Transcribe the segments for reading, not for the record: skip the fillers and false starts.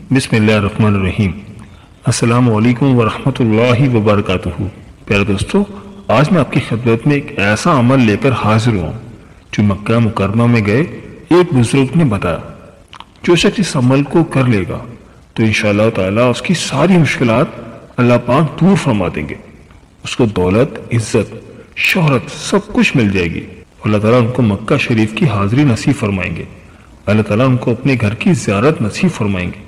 बिस्मिल्लाहिर्रहमानिर्रहीम। अस्सलाम वालेकुम वरहमतुल्लाहि वबरकातुहू। प्यारे दोस्तों, आज मैं आपकी खिदमत में एक ऐसा अमल लेकर हाजिर हुआ जो मक्का मुकर्रमा में गए एक बुजुर्ग ने बताया। जो शख्स इस अमल को कर लेगा तो इंशाअल्लाह ताला उसकी सारी मुश्किलात अल्लाह पाक दूर फरमा देंगे। उसको दौलत, इज्जत, शोहरत सब कुछ मिल जाएगी। अल्लाह ताला उनको मक्का शरीफ की हाजिरी नसीब फरमाएंगे। अल्लाह ताला उनको अपने घर की ज़ियारत नसीब फरमाएंगे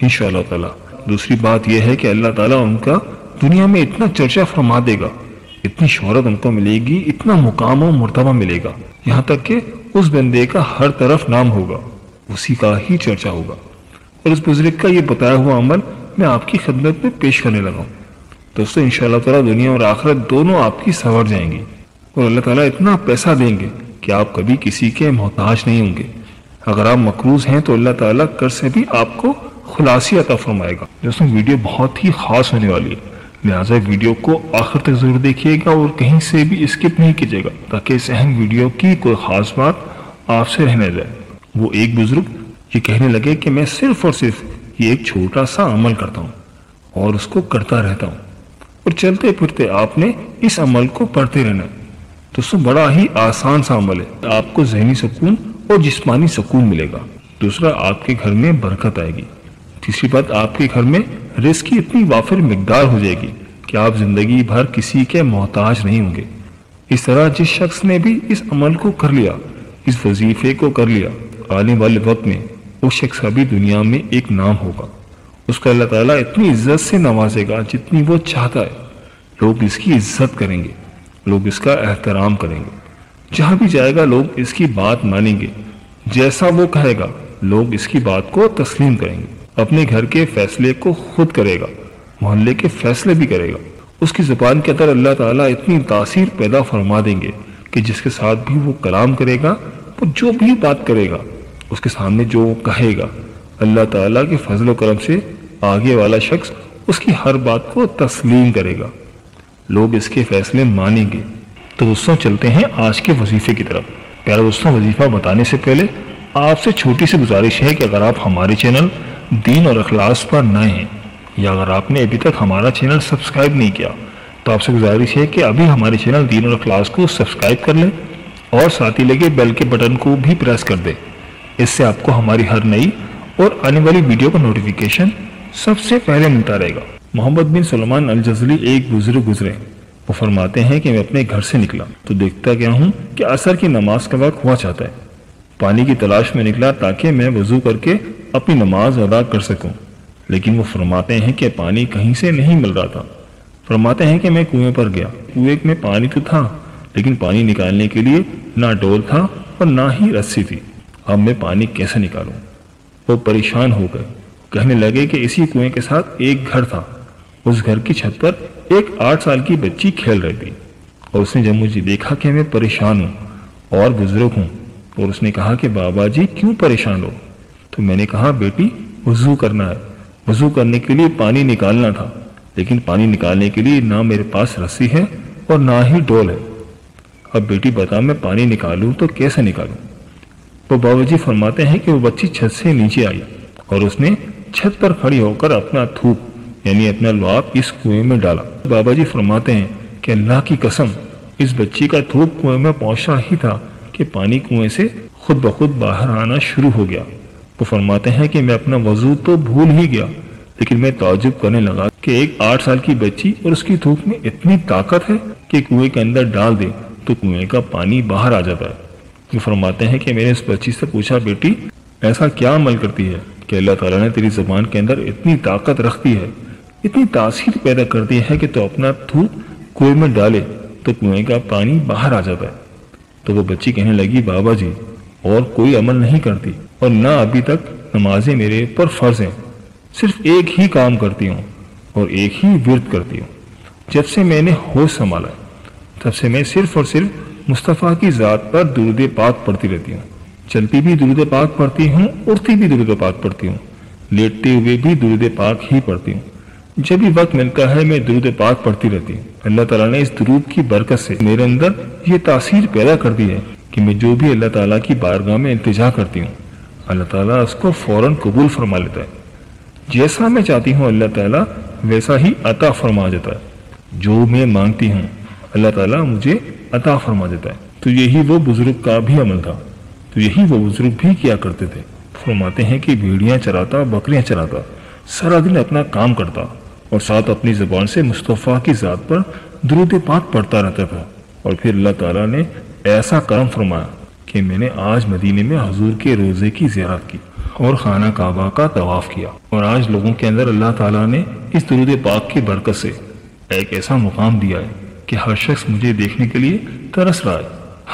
इंशाअल्लाह ताला। दूसरी बात यह है कि अल्लाह ताला उनका दुनिया में इतना चर्चा फरमा देगा, इतनी शोहरत उनको मिलेगी, इतना मुकाम और मर्तबा मिलेगा, यहाँ तक कि उस बंदे का हर तरफ नाम होगा, उसी का ही चर्चा होगा। और उस बुजुर्ग का ये बताया हुआ अमल मैं आपकी खिदमत में पेश करने लगा हूँ। दोस्तों, इंशाअल्लाह ताला दुनिया और आखिरत दोनों आपकी संवर जाएंगी और अल्लाह ताला इतना पैसा देंगे कि आप कभी किसी के मोहताज नहीं होंगे। अगर आप मकरूज हैं तो अल्लाह ताला कर से भी आपको खुलासी अता फरमाएगा। दोस्तों, वीडियो बहुत ही खास होने वाली है, लिहाजा वीडियो को आखिर तक जरूर देखिएगा और कहीं से भी स्किप नहीं कीजिएगा ताकि इस अहम वीडियो की कोई खास बात आपसे रह न जाए। वो एक बुजुर्ग ये कहने लगे कि मैं सिर्फ और सिर्फ ये एक छोटा सा अमल करता हूँ और उसको करता रहता हूँ और चलते फिरते आपने इस अमल को पढ़ते रहना है। दोस्तों, बड़ा ही आसान सा अमल है। आपको ज़हनी सुकून और जिस्मानी सुकून मिलेगा। दूसरा, आपके घर में बरकत आएगी। तीसरी बात, आपके घर में रिस्क की इतनी वाफिर मिकदार हो जाएगी कि आप जिंदगी भर किसी के मोहताज नहीं होंगे। इस तरह जिस शख्स ने भी इस अमल को कर लिया, इस वजीफे को कर लिया, आने वाले वक्त में उस शख्स का भी दुनिया में एक नाम होगा। उसको अल्लाह ताला इतनी इज्जत से नवाजेगा जितनी वो चाहता है। लोग इसकी इज्जत करेंगे, लोग इसका एहतराम करेंगे। जहाँ भी जाएगा लोग इसकी बात मानेंगे। जैसा वो कहेगा लोग इसकी बात को तस्लीम करेंगे। अपने घर के फैसले को खुद करेगा, मोहल्ले के फैसले भी करेगा। उसकी जुबान के अंदर अल्लाह ताला इतनी तासीर पैदा फरमा देंगे कि जिसके साथ भी वो कलाम करेगा, वो जो भी बात करेगा, उसके सामने जो वो कहेगा, अल्लाह ताला के फजल करम से आगे वाला शख्स उसकी हर बात को तस्लीम करेगा। लोग इसके फैसले मानेंगे। तो दोस्तों, चलते हैं आज के वजीफे की तरफ। प्यारे दोस्तों, वजीफा बताने से पहले आपसे छोटी सी गुजारिश है कि अगर आप हमारे चैनल दीन और अखलास पर नए हैं या अगर आपने अभी तक हमारा चैनल सब्सक्राइब नहीं किया तो आपसे गुजारिश है कि अभी हमारे चैनल दीन और अखलास को सब्सक्राइब कर लें और साथ ही लगे बेल के बटन को भी प्रेस कर दें। इससे आपको हमारी हर नई और आने वाली वीडियो का नोटिफिकेशन सबसे पहले मिलता रहेगा। मोहम्मद बिन सुलेमान अल जज़ली एक बुजुर्ग गुजरे। वो फरमाते हैं कि मैं अपने घर से निकला तो देखता क्या हूँ कि असर की नमाज का वक्त हुआ चाहता है। पानी की तलाश में निकला ताकि मैं वजू करके अपनी नमाज अदा कर सकूं, लेकिन वो फरमाते हैं कि पानी कहीं से नहीं मिल रहा था। फरमाते हैं कि मैं कुएं पर गया, कुएं में पानी तो था लेकिन पानी निकालने के लिए ना डोल था और ना ही रस्सी थी। अब मैं पानी कैसे निकालूं? वो परेशान हो गए। कहने लगे कि इसी कुएं के साथ एक घर था। उस घर की छत पर एक 8 साल की बच्ची खेल रही थी और उसने जब मुझे देखा कि मैं परेशान हूँ और बुजुर्ग हूँ और उसने कहा कि बाबा जी क्यों परेशान हो? तो मैंने कहा बेटी वजू करना है, वजू करने के लिए पानी निकालना था, लेकिन पानी निकालने के लिए ना मेरे पास रस्सी है और ना ही डोल है। अब बेटी बता मैं पानी निकालूं तो कैसे निकालूं? तो बाबा जी फरमाते हैं कि वो बच्ची छत से नीचे आई और उसने छत पर खड़ी होकर अपना थूक यानी अपना लुआब इस कुएं में डाला। बाबा जी फरमाते हैं कि अल्लाह की कसम इस बच्ची का थूक कुएं में पहुंचा ही था कि पानी कुएं से खुद ब खुद बाहर आना शुरू हो गया। वो फरमाते हैं कि मैं अपना वजू तो भूल ही गया, लेकिन मैं ताज्जुब करने लगा कि एक 8 साल की बच्ची और उसकी थूक में इतनी ताकत है कि कुएं के अंदर डाल दे तो कुएं का पानी बाहर आ जाता है। वो फरमाते हैं कि मैंने उस बच्ची से पूछा बेटी ऐसा क्या अमल करती है कि अल्लाह ताला ने तेरी जुबान के अंदर इतनी ताकत रख दी है, इतनी तासीर पैदा कर दी है कि तो अपना थूक कुएं में डाले तो कुएं का पानी बाहर आ जाता है। तो वो बच्ची कहने लगी बाबा जी और कोई अमल नहीं करती और ना अभी तक नमाजें मेरे ऊपर फर्ज हैं, सिर्फ एक ही काम करती हूँ और एक ही विर्द करती हूँ। जब से मैंने होश संभाला तब से मैं सिर्फ और सिर्फ मुस्तफ़ा की ज़ात पर दुरूद पाक पढ़ती रहती हूँ। चलती भी दुरूद पाक पढ़ती हूँ, उठती भी दुरूद पाक पढ़ती हूँ, लेटते हुए भी दुरूद पाक ही पढ़ती हूँ। जब भी वक्त मिलता है मैं दुरूद पाक पढ़ती रहती हूँ। अल्लाह ताला ने इस दुरूद की बरकत से मेरे अंदर ये तासीर पैदा कर दी है कि मैं जो भी अल्लाह ताला की बारगाह में इल्तिजा करती हूँ अल्लाह ताला उसको फौरन कबूल फरमा लेता है। جیسا میں چاہتی ہوں اللہ تعالیٰ ویسا ہی عطا فرما دیتا ہے، جو میں مانگتی ہوں اللہ تعالیٰ مجھے عطا فرما دیتا ہے۔ تو یہی وہ بزرگ کا بھی عمل تھا، تو یہی وہ بزرگ بھی کیا کرتے تھے۔ فرماتے ہیں کہ بھیڑیاں چراتا، بکریاں چراتا، سارا دن اپنا کام کرتا اور ساتھ اپنی زبان سے مصطفیٰ کی ذات پر درود پاک پڑھتا رہتا تھا، اور پھر اللہ تعالیٰ نے ایسا کرم فرمایا کہ میں نے آج مدینے میں حضور کے روزے کی زیارت کی اور خانہ کعبہ کا طواف کیا، اور آج لوگوں کے اندر اللہ تعالیٰ نے اس درود پاک کی برکت سے ایک ایسا مقام دیا ہے کہ ہر شخص مجھے دیکھنے کے لیے ترس رہا ہے،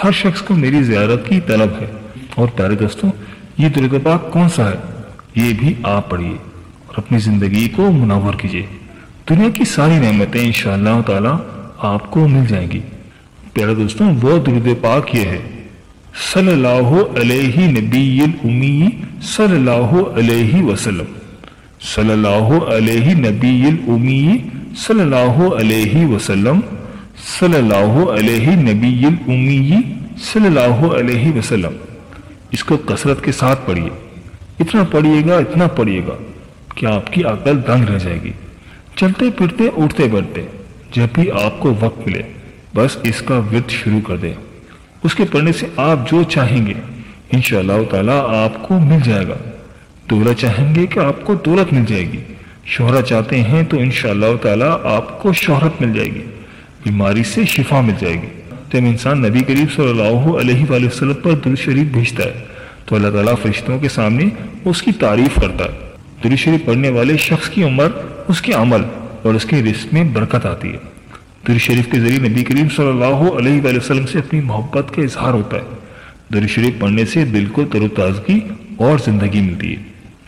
ہر شخص کو میری زیارت کی طلب ہے۔ اور پیارے دوستوں، یہ درود پاک کون سا ہے؟ یہ بھی آپ پڑھیے اور اپنی زندگی کو منور کیجیے، دنیا کی ساری نعمتیں انشاءاللہ تعالیٰ آپ کو مل جائیں گی۔ پیارے دوستوں، وہ درود پاک یہ ہے: صلی اللہ علیہ نبی الامی صلی اللہ علیہ وسلم، صلی اللہ علیہ نبی الامی صلی اللہ علیہ وسلم، صلی اللہ علیہ نبی الامی صلی اللہ علیہ وسلم۔ اس کو کثرت کے ساتھ پڑھیے، اتنا پڑھیے گا کہ آپ کی عقل دنگ رہ جائے گی۔ چلتے پھرتے اٹھتے بیٹھتے جب بھی آپ کو وقت ملے بس اس کا ورد شروع کر دیں، اس کے پڑھنے سے آپ جو چاہیں گے انشاءاللہ تعالیٰ آپ کو مل جائے گا۔ دولت چاہیں گے کہ آپ کو دولت مل جائے گی، شہرت چاہتے ہیں تو انشاءاللہ تعالیٰ آپ کو شہرت مل جائے گی، بیماری سے شفا مل جائے گی۔ جب انسان نبی کریم صلی اللہ علیہ وآلہ وسلم پر درود شریف بھیجتا ہے تو اللہ تعالیٰ فرشتوں کے سامنے اس کی تعریف کرتا ہے۔ درود شریف پڑھنے والے شخص کی عمر، اس کے عمل اور اس کے رزق میں برکت آتی ہے۔ درود شریف کے ذریعے نبی کریم صلی اللہ علیہ وآلہ وسلم سے اپنی محبت کا اظہار ہوتا ہے۔ درود شریف پڑھنے سے دل کو تر و تازگی اور زندگی ملتی ہے۔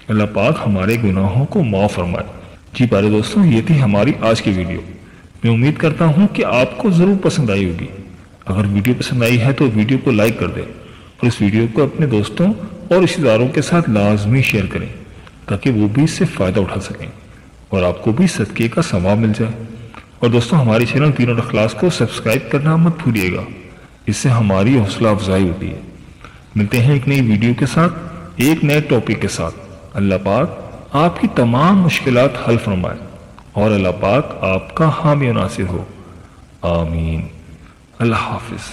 اللہ پاک ہمارے گناہوں کو معاف فرمائے۔ جی پیارے دوستوں، یہ تھی ہماری آج کی ویڈیو۔ میں امید کرتا ہوں کہ آپ کو ضرور پسند آئی ہوگی۔ اگر ویڈیو پسند آئی ہے تو ویڈیو کو لائک کر دیں اور اس ویڈیو کو اپنے دوستوں اور رشتہ داروں کے ساتھ لازمی شیئر کریں تاکہ وہ بھی اس سے فائدہ اٹھا سکیں اور آپ کو بھی صدقے کا ثواب مل جائے۔ اور دوستوں، ہمارے چینل دین اور اخلاص کو سبسکرائب کرنا مت بھولیے گا، اس سے ہماری حوصلہ افزائی ہوتی ہے۔ ملتے ہیں ایک نئی ویڈیو کے ساتھ، ایک نئے ٹاپک کے ساتھ۔ اللہ پاک آپ کی تمام مشکلات حل فرمائے اور اللہ پاک آپ کا حامی و ناصر ہو، آمین۔ اللہ حافظ۔